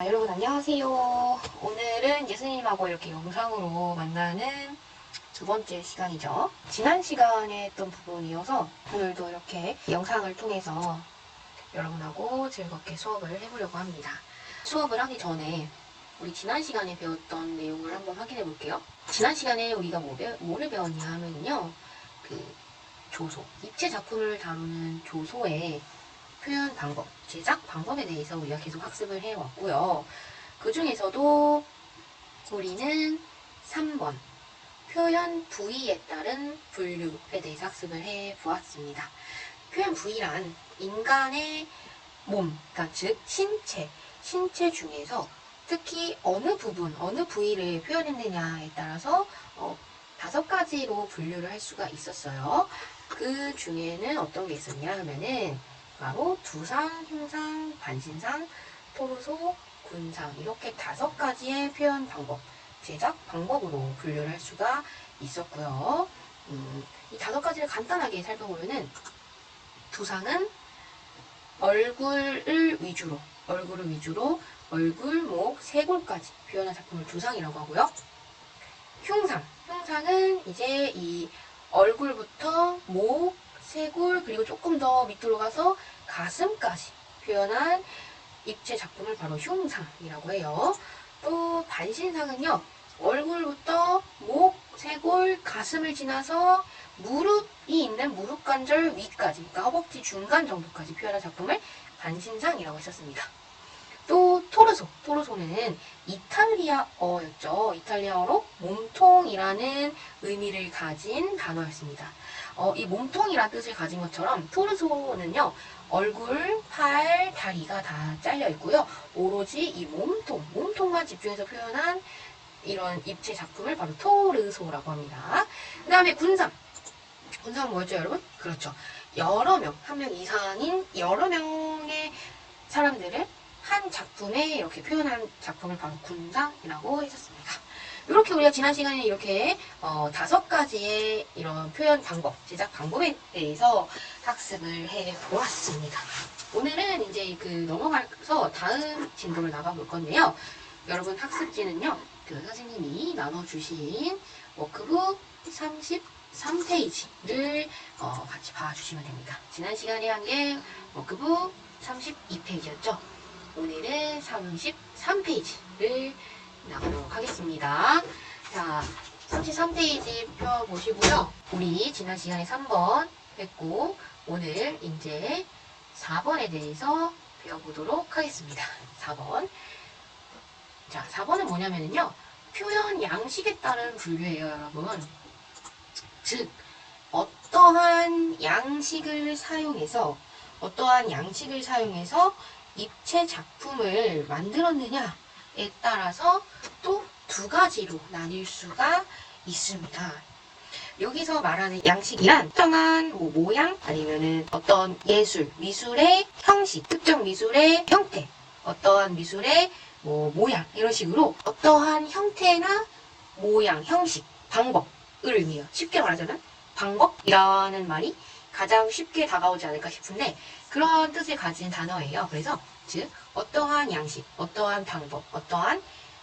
여러분 안녕하세요. 오늘은 예수님하고 이렇게 영상으로 만나는 두 번째 시간이죠. 지난 시간에 했던 부분이어서 오늘도 이렇게 영상을 통해서 여러분하고 즐겁게 수업을 해보려고 합니다. 수업을 하기 전에 우리 지난 시간에 배웠던 내용을 한번 확인해 볼게요. 지난 시간에 우리가 뭐를 배웠냐 하면요. 조소, 입체 작품을 다루는 조소의 표현 방법, 제작 방법에 대해서 우리가 계속 학습을 해왔고요. 그 중에서도 우리는 3번 표현 부위에 따른 분류에 대해서 학습을 해보았습니다. 표현 부위란 인간의 몸, 그러니까 즉 신체 중에서 특히 어느 부분, 어느 부위를 표현했느냐에 따라서 5가지로 분류를 할 수가 있었어요. 그 중에는 어떤 게 있었냐 하면은 바로 두상, 흉상, 반신상, 토르소, 군상 이렇게 5가지의 표현 방법, 제작 방법으로 분류를 할 수가 있었고요. 이 5가지를 간단하게 살펴보면은 두상은 얼굴을 위주로 얼굴, 목, 쇄골까지 표현한 작품을 두상이라고 하고요. 흉상은 이제 이 얼굴부터 목, 쇄골 그리고 조금 더 밑으로 가서 가슴까지 표현한 입체 작품을 바로 흉상이라고 해요. 또 반신상은요. 얼굴부터 목, 쇄골, 가슴을 지나서 무릎이 있는 무릎 관절 위까지, 그러니까 허벅지 중간 정도까지 표현한 작품을 반신상이라고 했었습니다. 또 토르소는 이탈리아어였죠. 이탈리아어로 몸통이라는 의미를 가진 단어였습니다. 이 몸통이라는 뜻을 가진 것처럼 토르소는요. 얼굴, 팔, 다리가 다 잘려 있고요. 오로지 이 몸통만 집중해서 표현한 이런 입체 작품을 바로 토르소라고 합니다. 그 다음에 군상은 뭐였죠, 여러분? 그렇죠. 여러 명, 한 명 이상인 여러 명의 사람들을 한 작품에 이렇게 표현한 작품을 바로 군상이라고 했었습니다. 이렇게 우리가 지난 시간에 이렇게 5가지의 이런 표현 방법, 제작 방법에 대해서 학습을 해 보았습니다. 오늘은 이제 넘어가서 다음 진도를 나가볼 건데요. 여러분 학습지는요, 선생님이 나눠주신 워크북 33페이지를 같이 봐주시면 됩니다. 지난 시간에 한 게 워크북 32페이지였죠. 오늘은 33페이지를 나가도록 하겠습니다. 자, 33페이지 펴보시고요. 우리 지난 시간에 3번 했고 오늘 이제 4번에 대해서 배워보도록 하겠습니다. 4번. 자, 4번은 뭐냐면요. 표현 양식에 따른 분류예요, 여러분. 즉, 어떠한 양식을 사용해서 입체 작품을 만들었느냐에 따라서 또 2가지로 나뉠 수가 있습니다. 여기서 말하는 양식이란 특정한 모양 아니면은 어떤 미술의 형식, 특정 미술의 형태, 어떠한 미술의 모양 이런 식으로 어떠한 형태나 모양, 형식, 방법을 의미해요. 쉽게 말하자면 방법이라는 말이 가장 쉽게 다가오지 않을까 싶은데 그런 뜻을 가진 단어예요. 그래서 즉 어떠한 양식, 어떠한 방법, 어떠한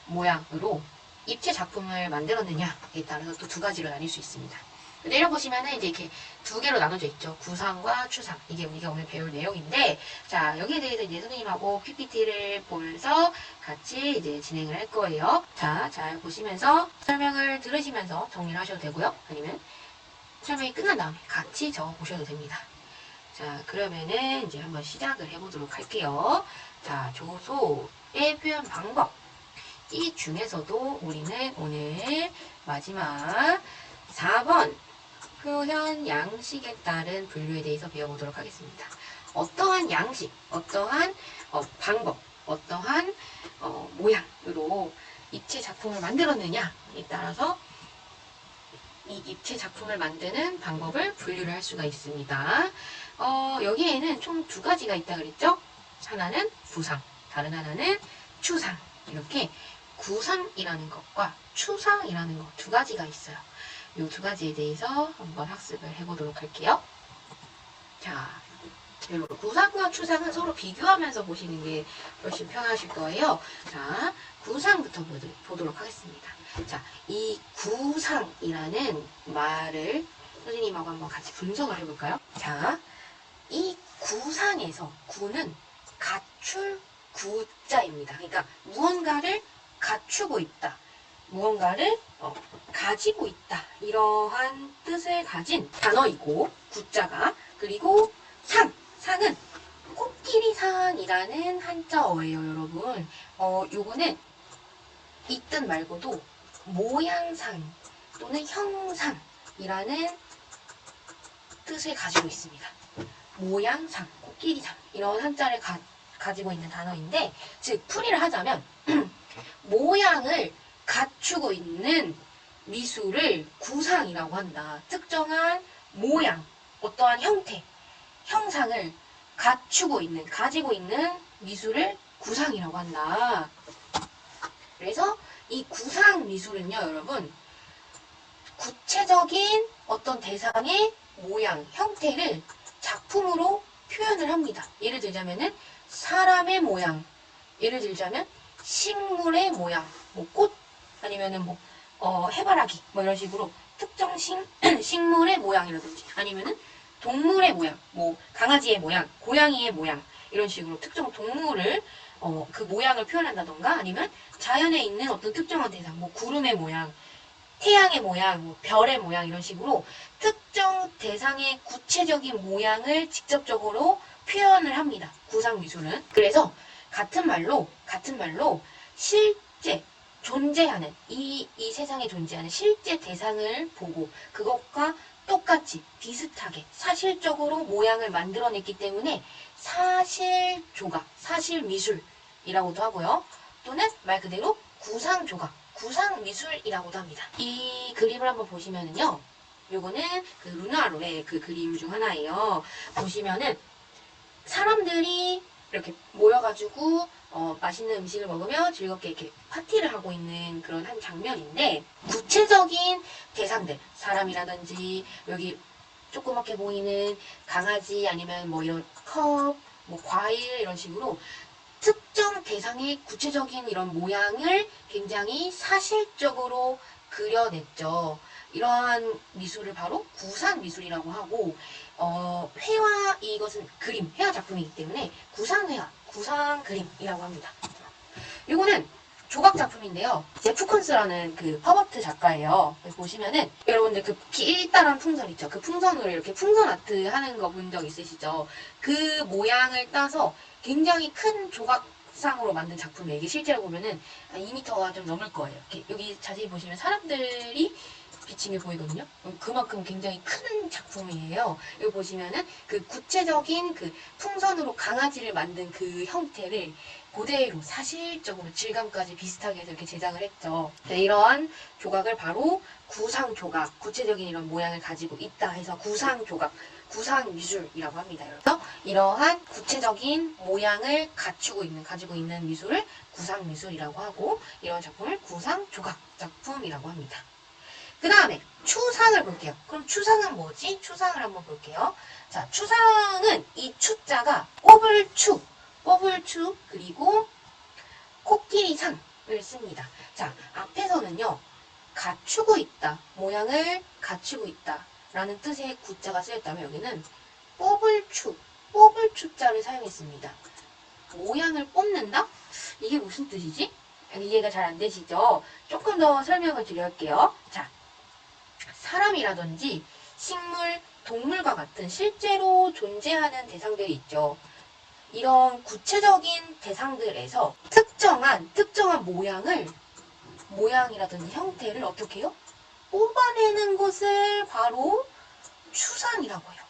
모양으로 입체 작품을 만들었느냐에 따라서 또 2가지로 나뉠 수 있습니다. 내려보시면은 이제 이렇게 2개로 나눠져 있죠. 구상과 추상. 이게 우리가 오늘 배울 내용인데, 자, 여기에 대해서 이제 선생님하고 PPT를 보면서 같이 이제 진행을 할 거예요. 자, 잘 보시면서 설명을 들으시면서 정리를 하셔도 되고요. 아니면 설명이 끝난 다음에 같이 적어 보셔도 됩니다. 자, 그러면은 이제 한번 시작을 해보도록 할게요. 자, 조소의 표현 방법. 이 중에서도 우리는 오늘 마지막 4번 표현 양식에 따른 분류에 대해서 배워보도록 하겠습니다. 어떠한 양식, 어떠한 방법, 어떠한 모양으로 입체 작품을 만들었느냐에 따라서 이 입체 작품을 만드는 방법을 분류를 할 수가 있습니다. 여기에는 총 2가지가 있다 그랬죠? 하나는 구상, 다른 하나는 추상. 이렇게 구상이라는 것과 추상이라는 것 2가지가 있어요. 이 2가지에 대해서 한번 학습을 해보도록 할게요. 자, 구상과 추상은 서로 비교하면서 보시는 게 훨씬 편하실 거예요. 자, 구상부터 보도록 하겠습니다. 자, 이 구상이라는 말을 선생님하고 한번 같이 분석을 해볼까요? 자, 이 구상에서 구는 갖출 구자입니다. 그러니까 무언가를 갖추고 있다. 무언가를 가지고 있다. 이러한 뜻을 가진 단어이고 구자가. 그리고 상은 코끼리상이라는 한자어예요, 여러분. 요거는 이 뜻 말고도 모양상 또는 형상이라는 뜻을 가지고 있습니다. 모양상, 코끼리상 이런 한자를 가지고 있는 단어인데, 즉 풀이를 하자면 모양을 갖추고 있는 미술을 구상이라고 한다. 특정한 모양, 어떠한 형태, 형상을 가지고 있는 미술을 구상이라고 한다. 그래서 이 구상 미술은요, 여러분, 구체적인 어떤 대상의 모양, 형태를 작품으로 표현을 합니다. 예를 들자면은 사람의 모양, 예를 들자면 식물의 모양, 뭐 꽃, 아니면은 해바라기, 뭐 이런 식으로 특정 식물의 모양이라든지, 아니면은 동물의 모양, 뭐 강아지의 모양, 고양이의 모양, 이런 식으로 특정 동물을 그 모양을 표현한다던가, 아니면 자연에 있는 어떤 특정한 대상, 뭐 구름의 모양, 태양의 모양, 뭐 별의 모양, 이런 식으로 특정 대상의 구체적인 모양을 직접적으로 표현을 합니다. 구상미술은. 그래서 같은 말로 실제 존재하는 이 세상에 존재하는 실제 대상을 보고 그것과 똑같이 비슷하게 사실적으로 모양을 만들어냈기 때문에 사실조각, 사실미술이라고도 하고요. 또는 말 그대로 구상조각, 구상미술이라고도 합니다. 이 그림을 한번 보시면은요, 요거는 그 루나로의 그 그림 중 하나예요. 보시면은 사람들이 이렇게 모여가지고 맛있는 음식을 먹으며 즐겁게 이렇게 파티를 하고 있는 그런 한 장면인데, 구체적인 대상들, 사람이라든지 여기 조그맣게 보이는 강아지, 아니면 뭐 이런 컵, 뭐 과일, 이런 식으로 특정 대상의 구체적인 이런 모양을 굉장히 사실적으로 그려냈죠. 이러한 미술을 바로 구상미술이라고 하고, 회화, 이것은 그림, 회화 작품이기 때문에 구상회화, 구상그림이라고 합니다. 이거는 조각 작품인데요. 제프 콘스라는 그 퍼버트 작가예요. 보시면은 여러분들 그 길다란 풍선 있죠. 그 풍선으로 이렇게 풍선 아트 하는 거 본 적 있으시죠? 그 모양을 따서 굉장히 큰 조각상으로 만든 작품이에요. 이게 실제로 보면은 2m가 좀 넘을 거예요. 이렇게 여기 자세히 보시면 사람들이 비치게 보이거든요. 그만큼 굉장히 큰 작품이에요. 여기 보시면은 그 구체적인 그 풍선으로 강아지를 만든 그 형태를 그대로 사실적으로 질감까지 비슷하게 해서 이렇게 제작을 했죠. 네, 이러한 조각을 바로 구상조각, 구체적인 이런 모양을 가지고 있다 해서 구상조각, 구상미술이라고 합니다. 그래서 이러한 구체적인 모양을 가지고 있는 미술을 구상미술이라고 하고, 이런 작품을 구상조각 작품이라고 합니다. 그 다음에 추상을 볼게요. 그럼 추상은 뭐지? 추상을 한번 볼게요. 자, 추상은 이 추자가 뽑을 추, 그리고 코끼리상을 씁니다. 자, 앞에서는요, 갖추고 있다, 모양을 갖추고 있다 라는 뜻의 구자가 쓰였다면, 여기는 뽑을 추자를 사용했습니다. 모양을 뽑는다? 이게 무슨 뜻이지? 이해가 잘 안 되시죠? 조금 더 설명을 드릴게요. 자, 사람이라든지 식물, 동물과 같은 실제로 존재하는 대상들이 있죠. 이런 구체적인 대상들에서 특정한 모양이라든지 형태를 어떻게 해요? 뽑아내는 것을 바로 추상이라고 해요.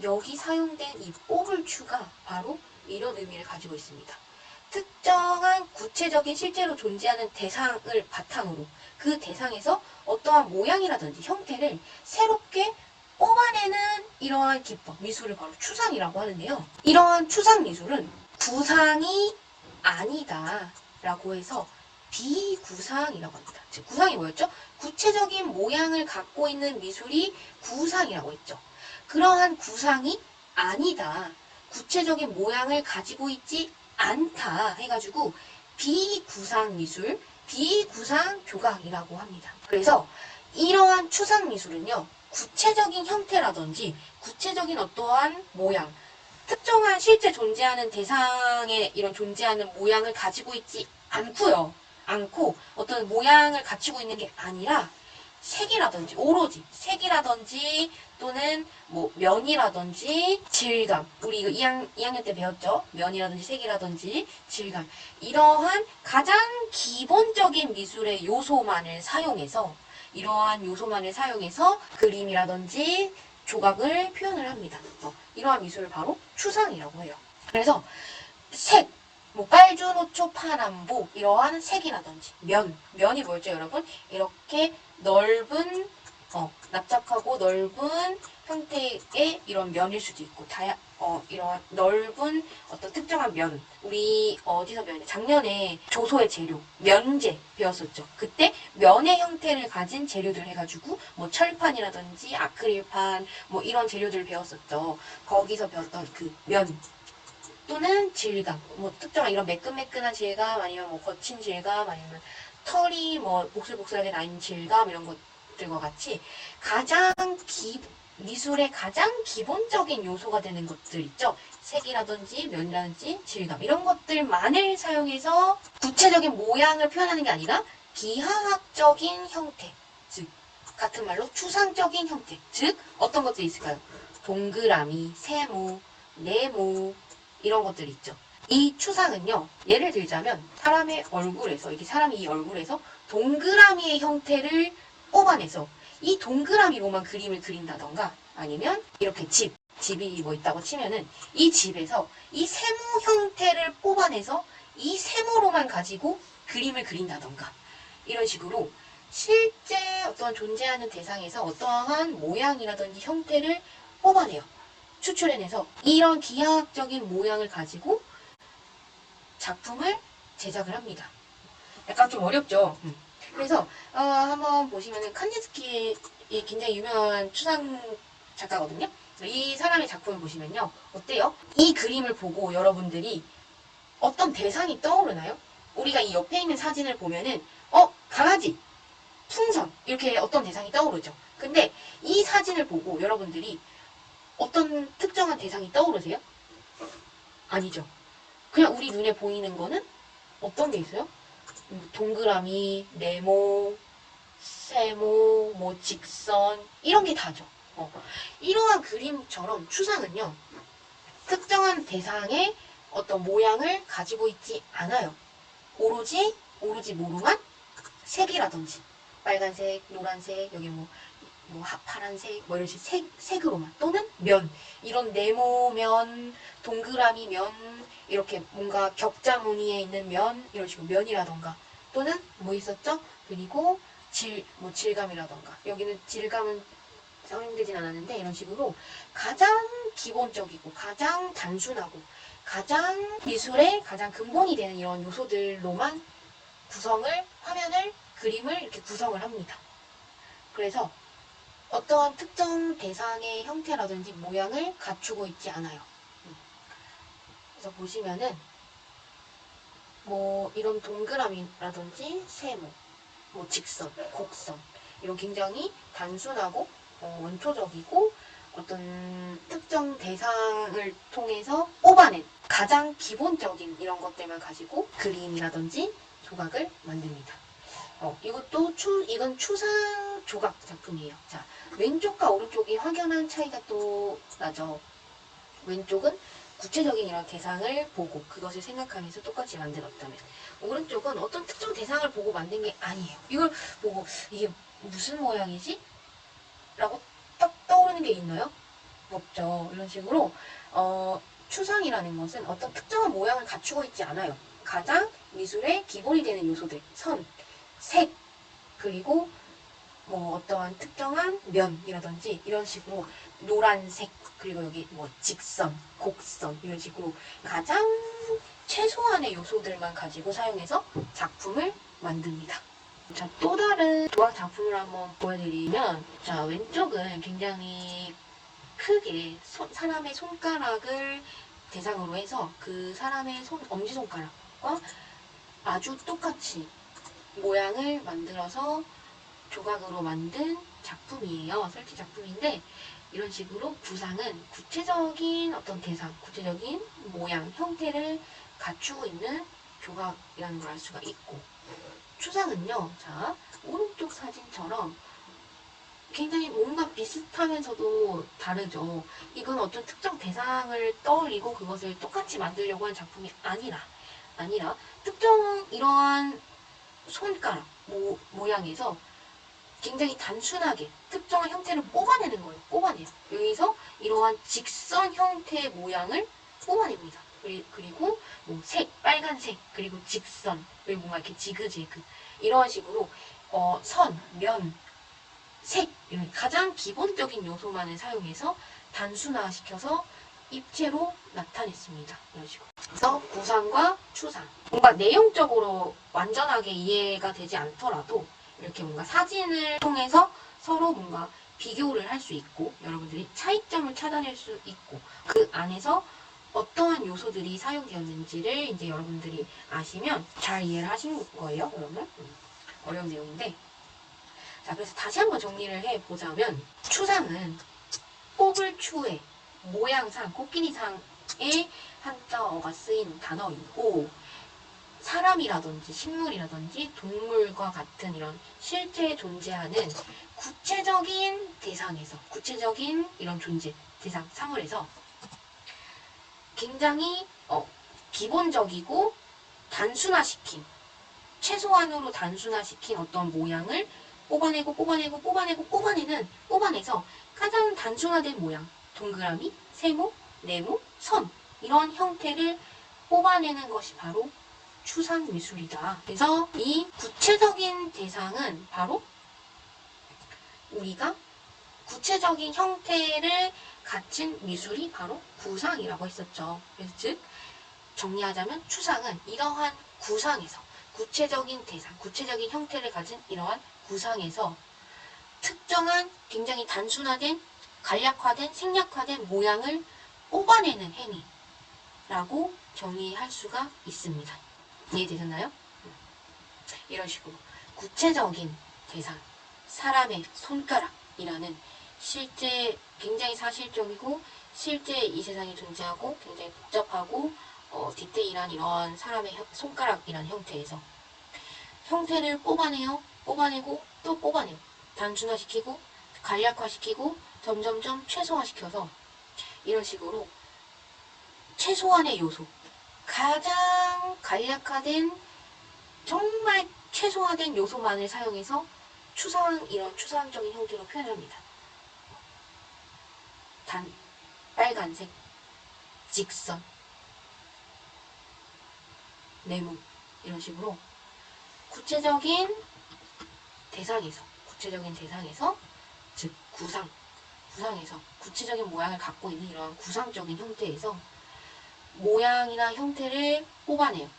여기 사용된 이 뽑을 추가 바로 이런 의미를 가지고 있습니다. 특정한 구체적인 실제로 존재하는 대상을 바탕으로 그 대상에서 어떠한 모양이라든지 형태를 새롭게 뽑아내는 이러한 기법, 미술을 바로 추상이라고 하는데요. 이러한 추상 미술은 구상이 아니다 라고 해서 비구상이라고 합니다. 즉 구상이 뭐였죠? 구체적인 모양을 갖고 있는 미술이 구상이라고 했죠. 그러한 구상이 아니다. 구체적인 모양을 가지고 있지 않다 해가지고 비구상 미술, 비구상 조각이라고 합니다. 그래서 이러한 추상 미술은요, 구체적인 형태라든지 구체적인 어떠한 모양, 특정한 실제 존재하는 대상에 이런 존재하는 모양을 가지고 있지 않고 어떤 모양을 갖추고 있는 게 아니라 색이라든지 오로지 색이라든지 또는 뭐 면이라든지 질감, 우리 이거 2학년 때 배웠죠? 면이라든지 색이라든지 질감, 이러한 가장 기본적인 미술의 요소만을 사용해서 이러한 요소만을 사용해서 그림이라든지 조각을 표현을 합니다. 이러한 미술을 바로 추상이라고 해요. 그래서 색, 뭐 빨주노초 파남보 이러한 색이라든지 면이 뭐였죠 여러분? 이렇게 넓은 납작하고 넓은 형태의 이런 면일 수도 있고 이러한 넓은 어떤 특정한 면, 우리 어디서 배웠냐, 작년에 조소의 재료 면제 배웠었죠. 그때 면의 형태를 가진 재료들 해가지고 뭐 철판이라든지 아크릴판 뭐 이런 재료들을 배웠었죠. 거기서 배웠던 그 면 또는 질감, 뭐 특정한 이런 매끈매끈한 질감, 아니면 뭐 거친 질감, 아니면 털이 뭐 복슬복슬하게 나 있는 질감, 이런 것들과 같이 미술의 가장 기본적인 요소가 되는 것들 있죠. 색이라든지 면이라든지 질감, 이런 것들만을 사용해서 구체적인 모양을 표현하는 게 아니라 기하학적인 형태, 즉 같은 말로 추상적인 형태, 즉 어떤 것들이 있을까요? 동그라미, 세모, 네모, 이런 것들 있죠. 이 추상은요, 예를 들자면 사람의 얼굴에서, 이게 사람이 이 얼굴에서 동그라미의 형태를 뽑아내서 이 동그라미로만 그림을 그린다던가, 아니면 이렇게 집이 뭐 있다고 치면은 이 집에서 이 세모 형태를 뽑아내서 이 세모로만 가지고 그림을 그린다던가, 이런 식으로 실제 어떤 존재하는 대상에서 어떠한 모양이라든지 형태를 뽑아내요. 추출해내서 이런 기하학적인 모양을 가지고 작품을 제작을 합니다. 약간 좀 어렵죠? 그래서 한번 보시면은 칸디스키 굉장히 유명한 추상 작가거든요. 이 사람의 작품을 보시면요, 어때요? 이 그림을 보고 여러분들이 어떤 대상이 떠오르나요? 우리가 이 옆에 있는 사진을 보면은 강아지, 풍선, 이렇게 어떤 대상이 떠오르죠. 근데 이 사진을 보고 여러분들이 어떤 특정한 대상이 떠오르세요? 아니죠. 그냥 우리 눈에 보이는 거는 어떤 게 있어요? 동그라미, 네모, 세모, 뭐 직선, 이런 게 다죠. 이러한 그림처럼 추상은요, 특정한 대상의 어떤 모양을 가지고 있지 않아요. 오로지 모로만 색이라든지 빨간색, 노란색, 여기 뭐 파란색, 뭐 이런 식으로 색으로만, 또는 면, 이런 네모면, 동그라미 면, 이렇게 뭔가 격자 무늬에 있는 면, 이런 식으로 면이라던가, 또는 뭐 있었죠? 그리고 질감이라던가, 여기는 질감은 사용되진 않았는데, 이런 식으로 가장 기본적이고 가장 단순하고 가장 미술의 가장 근본이 되는 이런 요소들로만 화면을, 그림을 이렇게 구성을 합니다. 그래서 어떠한 특정 대상의 형태라든지 모양을 갖추고 있지 않아요. 그래서 보시면은 뭐 이런 동그라미라든지 세모, 뭐 직선, 곡선, 이런 굉장히 단순하고 원초적이고 어떤 특정 대상을 통해서 뽑아낸 가장 기본적인 이런 것들만 가지고 그림이라든지 조각을 만듭니다. 이건 추상 조각 작품이에요. 자, 왼쪽과 오른쪽이 확연한 차이가 또 나죠. 왼쪽은 구체적인 이런 대상을 보고 그것을 생각하면서 똑같이 만들었다면, 오른쪽은 어떤 특정 대상을 보고 만든 게 아니에요. 이걸 보고 이게 무슨 모양이지? 라고 딱 떠오르는 게 있나요? 없죠. 이런 식으로 추상이라는 것은 어떤 특정한 모양을 갖추고 있지 않아요. 가장 미술의 기본이 되는 요소들, 선, 색, 그리고 뭐 어떠한 특정한 면이라든지 이런 식으로 노란색, 그리고 여기 뭐 직선, 곡선, 이런 식으로 가장 최소한의 요소들만 가지고 사용해서 작품을 만듭니다. 자, 또 다른 조각 작품을 한번 보여드리면, 자, 왼쪽은 굉장히 크게 사람의 손가락을 대상으로 해서 그 사람의 엄지손가락과 아주 똑같이 모양을 만들어서 조각으로 만든 작품이에요. 설치 작품인데 이런 식으로 구상은 구체적인 어떤 대상, 구체적인 모양, 형태를 갖추고 있는 조각이라는 걸 알 수가 있고, 추상은요, 자, 오른쪽 사진처럼 굉장히 뭔가 비슷하면서도 다르죠. 이건 어떤 특정 대상을 떠올리고 그것을 똑같이 만들려고 하는 작품이 아니라 특정 이러한 손가락 모양에서 굉장히 단순하게 특정한 형태를 뽑아내는 거예요. 뽑아내요. 여기서 이러한 직선 형태의 모양을 뽑아냅니다. 그리고 뭐 색, 빨간색, 그리고 직선, 그리고 뭔가 이렇게 지그재그 이런 식으로 선, 면, 색 이런 가장 기본적인 요소만을 사용해서 단순화시켜서 입체로 나타냈습니다. 이런 식으로. 그래서 구상과 추상. 뭔가 내용적으로 완전하게 이해가 되지 않더라도 이렇게 뭔가 사진을 통해서 서로 뭔가 비교를 할 수 있고 여러분들이 차이점을 찾아낼 수 있고 그 안에서 어떠한 요소들이 사용되었는지를 이제 여러분들이 아시면 잘 이해를 하신 거예요. 그러면 어려운 내용인데, 자, 그래서 다시 한번 정리를 해보자면 추상은 뽑을 추의 모양상, 코끼리상의 한자어가 쓰인 단어이고, 사람이라든지 식물이라든지 동물과 같은 이런 실제에 존재하는 구체적인 대상에서, 구체적인 이런 존재, 대상, 사물에서 굉장히 기본적이고 단순화시킨, 최소한으로 단순화시킨 어떤 모양을 뽑아내서 가장 단순화된 모양, 동그라미, 세모, 네모, 선 이런 형태를 뽑아내는 것이 바로 추상미술이다. 그래서 이 구체적인 대상은 바로 우리가 구체적인 형태를 갖춘 미술이 바로 구상이라고 했었죠. 그래서 즉 정리하자면 추상은 이러한 구상에서 구체적인 대상, 구체적인 형태를 가진 이러한 구상에서 특정한 굉장히 단순화된, 간략화된, 생략화된 모양을 뽑아내는 행위라고 정의할 수가 있습니다. 이해되셨나요? 이런 식으로 구체적인 대상, 사람의 손가락이라는 실제 굉장히 사실적이고 실제 이 세상에 존재하고 굉장히 복잡하고 디테일한 이러한 사람의 손가락이라는 형태에서 형태를 뽑아내고 또 뽑아내요. 단순화시키고 간략화시키고 점점점 최소화시켜서 이런 식으로 최소한의 요소, 가장 간략화된 정말 최소화된 요소만을 사용해서 이런 추상적인 형태로 표현합니다. 빨간색, 직선, 네모 이런 식으로 구체적인 대상에서 즉 구상에서 구체적인 모양을 갖고 있는 이러한 구상적인 형태에서 모양이나 형태를 뽑아내고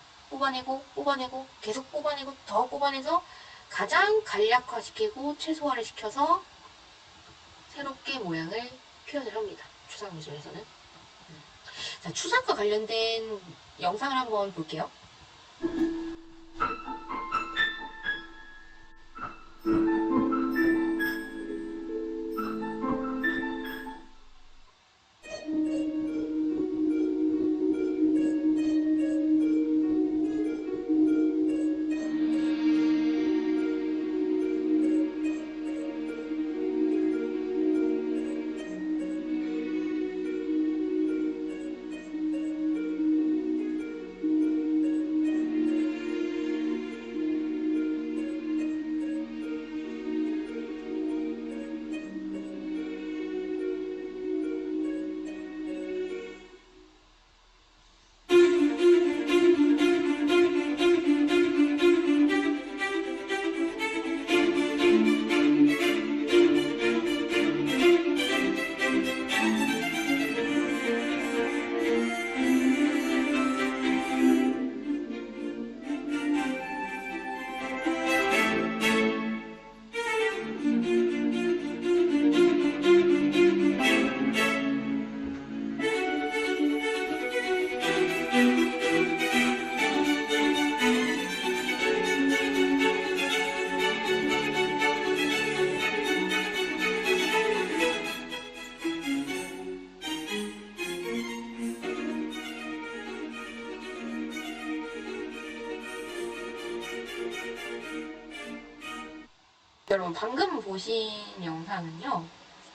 계속 뽑아내고 더 뽑아내서 가장 간략화시키고 최소화를 시켜서 새롭게 모양을 표현을 합니다. 추상미술에서는. 자, 추상과 관련된 영상을 한번 볼게요. 여러분 방금 보신 영상은요,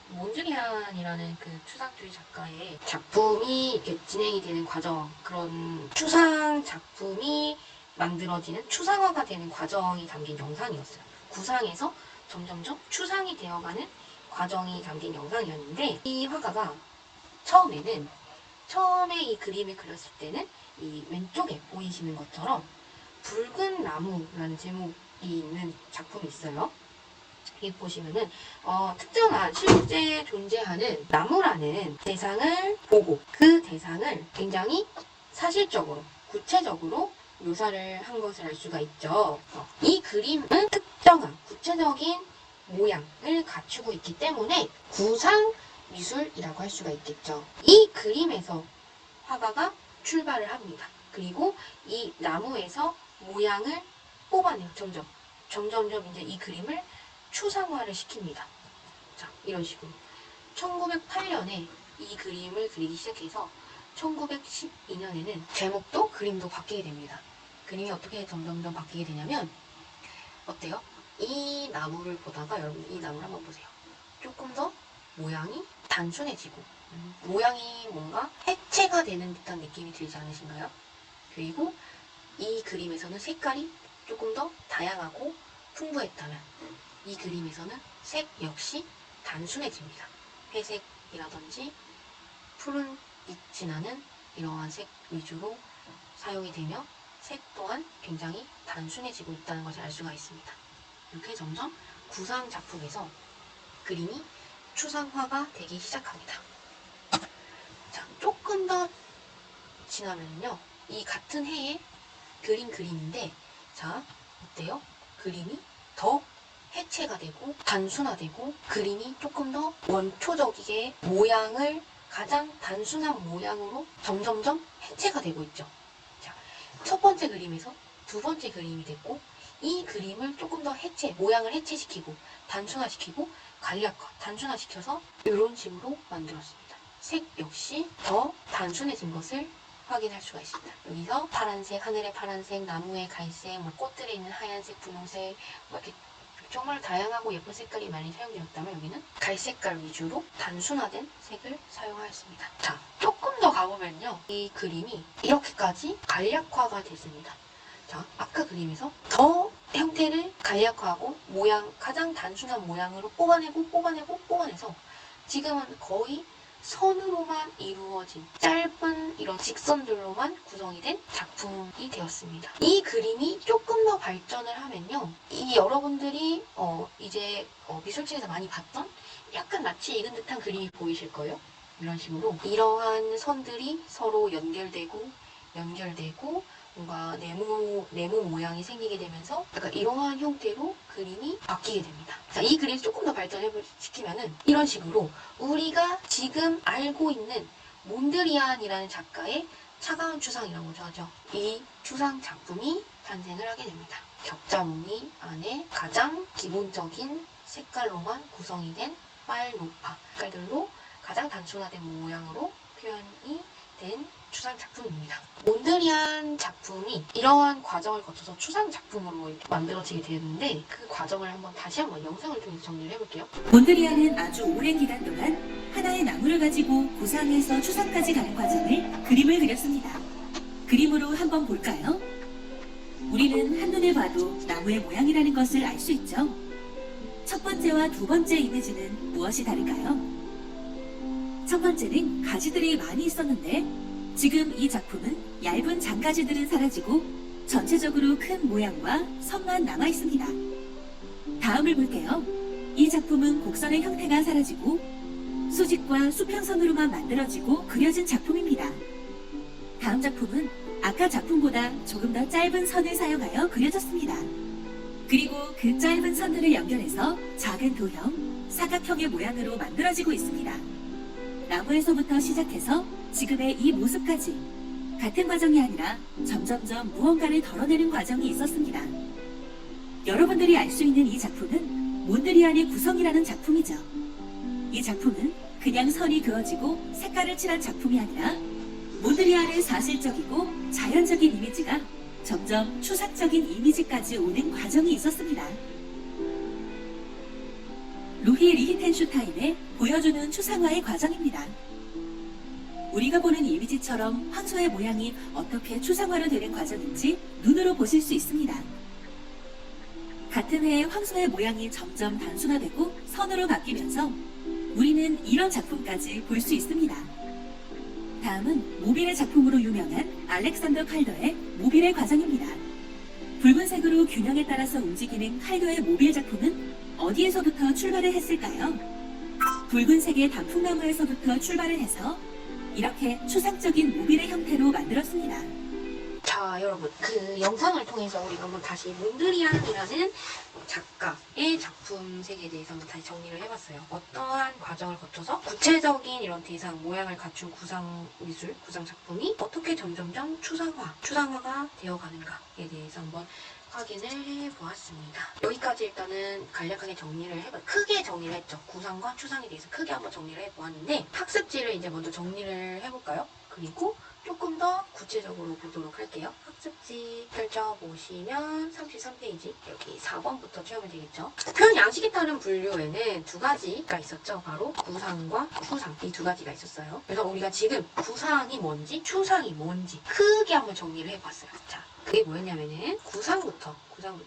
몬드리안이라는 그 추상주의 작가의 작품이 이렇게 진행이 되는 과정, 그런 추상 작품이 만들어지는 추상화가 되는 과정이 담긴 영상이었어요. 구상에서 점점점 추상이 되어가는 과정이 담긴 영상이었는데, 이 화가가 처음에 이 그림을 그렸을 때는 이 왼쪽에 보이시는 것처럼 붉은 나무라는 제목이 있는 작품이 있어요. 여기 보시면은 특정한 실제 존재하는 나무라는 대상을 보고 그 대상을 굉장히 사실적으로 구체적으로 묘사를 한 것을 알 수가 있죠. 이 그림은 특정한 구체적인 모양을 갖추고 있기 때문에 구상 미술이라고 할 수가 있겠죠. 이 그림에서 화가가 출발을 합니다. 그리고 이 나무에서 모양을 뽑아내요. 점점점 이제 이 그림을 추상화를 시킵니다. 자, 이런 식으로 1908년에 이 그림을 그리기 시작해서 1912년에는 제목도 그림도 바뀌게 됩니다. 그림이 어떻게 점점점 바뀌게 되냐면, 어때요? 이 나무를 보다가 여러분 이 나무를 한번 보세요. 조금 더 모양이 단순해지고 모양이 뭔가 해체가 되는 듯한 느낌이 들지 않으신가요? 그리고 이 그림에서는 색깔이 조금 더 다양하고 풍부했다면 이 그림에서는 색 역시 단순해집니다. 회색이라든지 푸른 빛이 나는 이러한 색 위주로 사용이 되며 색 또한 굉장히 단순해지고 있다는 것을 알 수가 있습니다. 이렇게 점점 구상 작품에서 그림이 추상화가 되기 시작합니다. 자, 조금 더 지나면요, 이 같은 해에 그림인데, 자, 어때요? 그림이 더 해체가 되고 단순화되고 그림이 조금 더 원초적이게 모양을 가장 단순한 모양으로 점점점 해체가 되고 있죠. 자, 첫 번째 그림에서 두 번째 그림이 됐고, 이 그림을 조금 더 모양을 해체시키고 단순화시키고 간략화, 단순화시켜서 이런 식으로 만들었습니다. 색 역시 더 단순해진 것을 확인할 수가 있습니다. 여기서 파란색, 하늘의 파란색, 나무의 갈색, 꽃들에 있는 하얀색, 분홍색, 이렇게 정말 다양하고 예쁜 색깔이 많이 사용되었다면, 여기는 갈색깔 위주로 단순화된 색을 사용하였습니다. 자, 조금 더 가보면요, 이 그림이 이렇게까지 간략화가 됐습니다. 자, 아까 그림에서 더 형태를 간략화하고 가장 단순한 모양으로 뽑아내서 지금은 거의 선으로만 이루어진 짧은 이런 직선들로만 구성이 된 작품이 되었습니다. 이 그림이 조금 더 발전을 하면요, 이 여러분들이 이제 미술책에서 많이 봤던 약간 낯이 익은 듯한 그림이 보이실 거예요. 이런 식으로 이러한 선들이 서로 연결되고 뭔가 네모 모양이 생기게 되면서 약간 이러한 형태로 그림이 바뀌게 됩니다. 자, 이 그림을 조금 더 발전시키면은 이런 식으로 우리가 지금 알고 있는 몬드리안이라는 작가의 차가운 추상이라고 하죠. 이 추상 작품이 탄생을 하게 됩니다. 격자 무늬 안에 가장 기본적인 색깔로만 구성이 된 빨노파 색깔들로 가장 단순화된 모양으로 표현이 된 추상 작품입니다. 몬드리안 작품이 이러한 과정을 거쳐서 추상 작품으로 만들어지게 되는데, 그 과정을 다시 한번 영상을 통해서 정리를 해볼게요. 몬드리안은 아주 오랜 기간 동안 하나의 나무를 가지고 구상에서 추상까지 가는 과정을 그림을 그렸습니다. 그림으로 한번 볼까요? 우리는 한눈에 봐도 나무의 모양이라는 것을 알 수 있죠. 첫 번째와 두 번째 이미지는 무엇이 다를까요? 첫 번째는 가지들이 많이 있었는데, 지금 이 작품은 얇은 장가지들은 사라지고 전체적으로 큰 모양과 선만 남아 있습니다. 다음을 볼게요. 이 작품은 곡선의 형태가 사라지고 수직과 수평선으로만 만들어지고 그려진 작품입니다. 다음 작품은 아까 작품보다 조금 더 짧은 선을 사용하여 그려졌습니다. 그리고 그 짧은 선들을 연결해서 작은 도형, 사각형의 모양으로 만들어지고 있습니다. 나무에서부터 시작해서 지금의 이 모습까지 같은 과정이 아니라 점점점 무언가를 덜어내는 과정이 있었습니다. 여러분들이 알 수 있는 이 작품은 몬드리안의 구성이라는 작품이죠. 이 작품은 그냥 선이 그어지고 색깔을 칠한 작품이 아니라 몬드리안의 사실적이고 자연적인 이미지가 점점 추상적인 이미지까지 오는 과정이 있었습니다. 루히 리히텐슈타인의 보여주는 추상화의 과정입니다. 우리가 보는 이미지처럼 황소의 모양이 어떻게 추상화로 되는 과정인지 눈으로 보실 수 있습니다. 같은 해에 황소의 모양이 점점 단순화되고 선으로 바뀌면서 우리는 이런 작품까지 볼 수 있습니다. 다음은 모빌의 작품으로 유명한 알렉산더 칼더의 모빌의 과정입니다. 붉은색으로 균형에 따라서 움직이는 칼더의 모빌 작품은 어디에서부터 출발을 했을까요? 붉은색의 단풍나무에서부터 출발을 해서 이렇게 추상적인 모빌의 형태로 만들었습니다. 자, 여러분, 그 영상을 통해서 우리가 한번 다시 몬드리안이라는 작가의 작품 세계에 대해서 한번 다시 정리를 해봤어요. 어떠한 과정을 거쳐서 구체적인 이런 대상, 모양을 갖춘 구상 미술, 구상 작품이 어떻게 점점점 추상화가 되어가는가에 대해서 한번 확인을 해보았습니다. 여기까지 일단은 간략하게 크게 정리를 했죠. 구상과 추상에 대해서 크게 한번 정리를 해보았는데, 학습지를 이제 먼저 정리를 해볼까요? 그리고 조금 더 구체적으로 보도록 할게요. 학습지 펼쳐보시면 33페이지 여기 4번부터 채우면 되겠죠. 표현 양식에 따른 분류에는 두 가지가 있었죠. 바로 구상과 추상, 이 두 가지가 있었어요. 그래서 우리가 지금 구상이 뭔지 추상이 뭔지 크게 한번 정리를 해봤어요. 자, 그게 뭐였냐면은 구상부터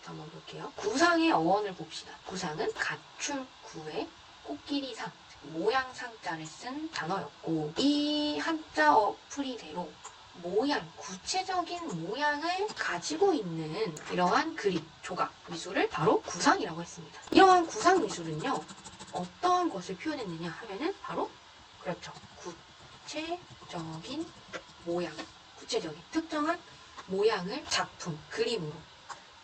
한번 볼게요. 구상의 어원을 봅시다. 구상은 가출구의 코끼리상, 모양상자를 쓴 단어였고, 이 한자 어풀이대로 구체적인 모양을 가지고 있는 이러한 그림, 조각, 미술을 바로 구상이라고 했습니다. 이러한 구상 미술은요, 어떠한 것을 표현했느냐 하면은 바로 그렇죠. 구체적인 모양, 구체적인 특정한 모양을 작품, 그림으로,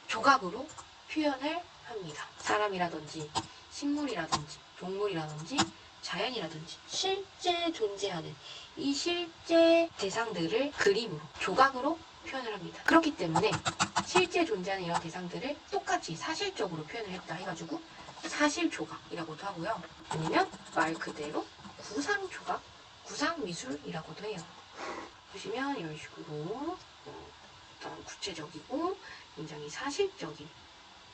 조각으로 표현을 합니다. 사람이라든지 식물이라든지 동물이라든지 자연이라든지 실제 존재하는 이 실제 대상들을 그림으로, 조각으로 표현을 합니다. 그렇기 때문에 실제 존재하는 이런 대상들을 똑같이 사실적으로 표현을 했다 해가지고 사실조각이라고도 하고요. 아니면 말 그대로 구상조각, 구상미술이라고도 해요. 보시면 이런 식으로 어떤 구체적이고 굉장히 사실적인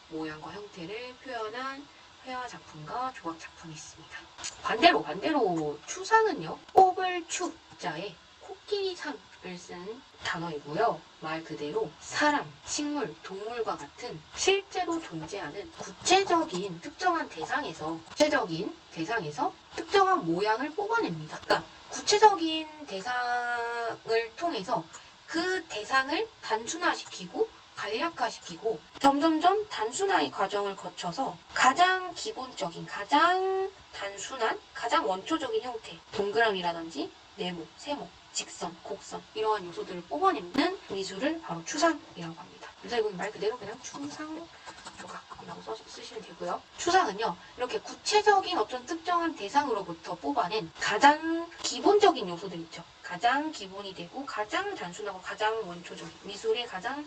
모양과 형태를 표현한 회화 작품과 조각 작품이 있습니다. 반대로 추상은요, 뽑을 추자에 코끼리상을 쓴 단어이고요. 말 그대로 사람, 식물, 동물과 같은 실제로 존재하는 구체적인 특정한 대상에서 특정한 모양을 뽑아냅니다. 그러니까 구체적인 대상을 통해서 그 대상을 단순화시키고 간략화시키고 점점점 단순화의 과정을 거쳐서 가장 기본적인, 가장 단순한, 가장 원초적인 형태, 동그라미라든지 네모, 세모, 직선, 곡선 이러한 요소들을 뽑아내는 미술을 바로 추상이라고 합니다. 그래서 이건 말 그대로 그냥 추상 조각이라고 쓰시면 되고요. 추상은요, 이렇게 구체적인 어떤 특정한 대상으로부터 뽑아낸 가장 기본적인 요소들 있죠. 가장 기본이 되고 가장 단순하고 가장 원초적인 미술의 가장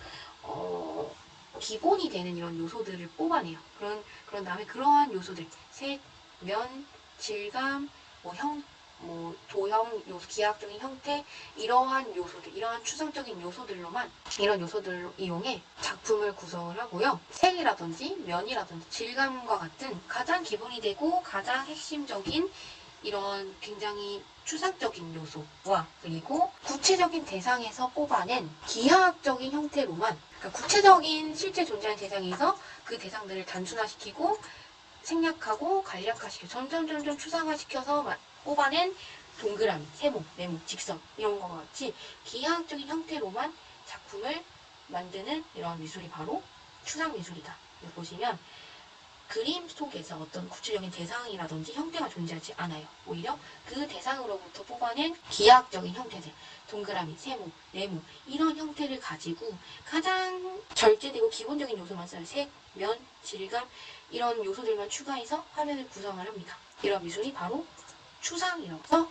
기본이 되는 이런 요소들을 뽑아내요. 그런 다음에 그러한 요소들, 색, 면, 질감, 도형, 기하학적인 형태, 이러한 요소들, 이러한 추상적인 이런 요소들을 이용해 작품을 구성을 하고요. 색이라든지 면이라든지 질감과 같은 가장 기본이 되고 가장 핵심적인 이런 굉장히 추상적인 요소와 그리고 구체적인 대상에서 뽑아낸 기하학적인 형태로만, 그러니까 구체적인 실제 존재하는 대상에서 그 대상들을 단순화시키고 생략하고 간략화시켜 점점 추상화시켜서 뽑아낸 동그라미, 세모, 네모, 직선 이런 것과 같이 기하학적인 형태로만 작품을 만드는 이런 미술이 바로 추상미술이다. 보시면 그림 속에서 어떤 구체적인 대상이라든지 형태가 존재하지 않아요. 오히려 그 대상으로부터 뽑아낸 기하학적인 형태들, 동그라미, 세모, 네모 이런 형태를 가지고 가장 절제되고 기본적인 요소만 써요. 색, 면, 질감 이런 요소들만 추가해서 화면을 구성을 합니다. 이런 미술이 바로 추상이라고 해서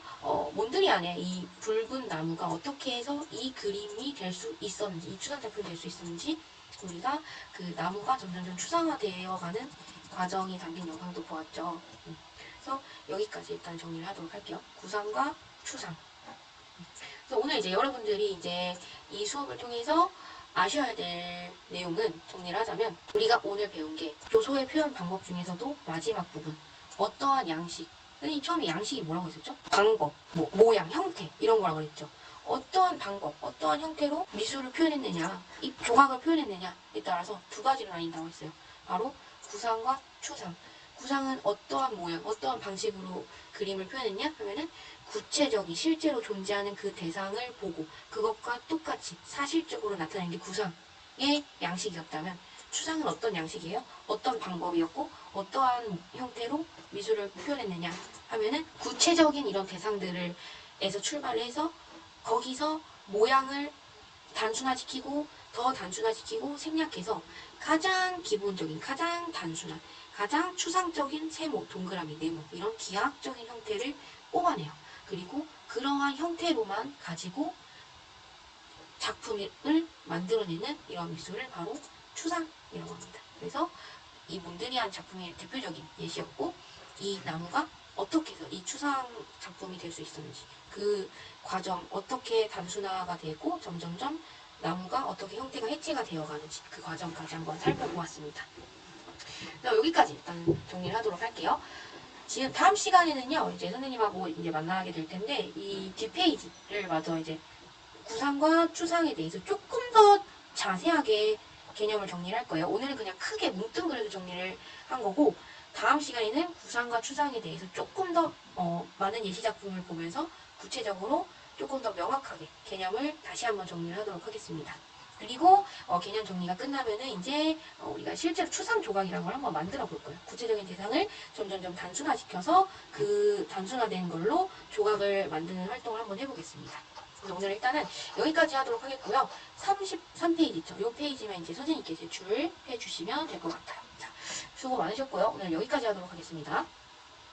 몬드리안의 이 붉은 나무가 어떻게 해서 이 그림이 될 수 있었는지, 이 추상 작품이 될 수 있었는지 우리가 그 나무가 점점 추상화되어가는 과정이 담긴 영상도 보았죠. 그래서 여기까지 일단 정리를 하도록 할게요. 구상과 추상. 그래서 오늘 이제 여러분들이 이제 이 수업을 통해서 아셔야 될 내용은 정리를 하자면 우리가 오늘 배운 게 요소의 표현 방법 중에서도 마지막 부분 어떠한 양식, 선생님 처음에 양식이 뭐라고 했었죠? 방법, 모양, 형태 이런 거라고 그랬죠. 어떠한 방법, 어떠한 형태로 미술을 표현했느냐, 이 조각을 표현했느냐에 따라서 두 가지로 나뉜다고 했어요. 바로 구상과 추상. 구상은 어떠한 모양, 어떠한 방식으로 그림을 표현했냐 하면은 구체적인 실제로 존재하는 그 대상을 보고 그것과 똑같이 사실적으로 나타내는 게 구상의 양식이었다면, 추상은 어떤 양식이에요? 어떤 방법이었고 어떠한 형태로 미술을 표현했느냐 하면은 구체적인 이런 대상들에서 출발해서 거기서 모양을 단순화시키고 더 단순화시키고 생략해서 가장 기본적인, 가장 단순한, 가장 추상적인 세모, 동그라미, 네모 이런 기하학적인 형태를 뽑아내요. 그리고 그러한 형태로만 가지고 작품을 만들어내는 이런 미술을 바로 추상이라고 합니다. 그래서 이 몬드리안 작품의 대표적인 예시였고, 이 나무가 어떻게 해서 이 추상 작품이 될 수 있었는지, 그 과정 어떻게 단순화가 되고 점점점 나무가 어떻게 형태가 해체가 되어가는지 그 과정까지 한번 살펴보았습니다. 여기까지 일단 정리를 하도록 할게요. 지금 다음 시간에는요, 이제 선생님하고 이제 만나게 될 텐데, 이 뒷페이지를 마저 이제 구상과 추상에 대해서 조금 더 자세하게 개념을 정리를 할 거예요. 오늘은 그냥 크게 뭉뚱그려서 정리를 한 거고, 다음 시간에는 구상과 추상에 대해서 조금 더 많은 예시 작품을 보면서 구체적으로 조금 더 명확하게 개념을 다시 한번 정리를 하도록 하겠습니다. 그리고 개념 정리가 끝나면은 이제 우리가 실제로 추상 조각이라는 걸 한번 만들어 볼 거예요. 구체적인 대상을 점점점 단순화시켜서 그 단순화된 걸로 조각을 만드는 활동을 한번 해보겠습니다. 그래서 오늘 일단은 여기까지 하도록 하겠고요. 33페이지 있죠. 이 페이지만 이제 선생님께 제출해 주시면 될 것 같아요. 자, 수고 많으셨고요. 오늘 여기까지 하도록 하겠습니다.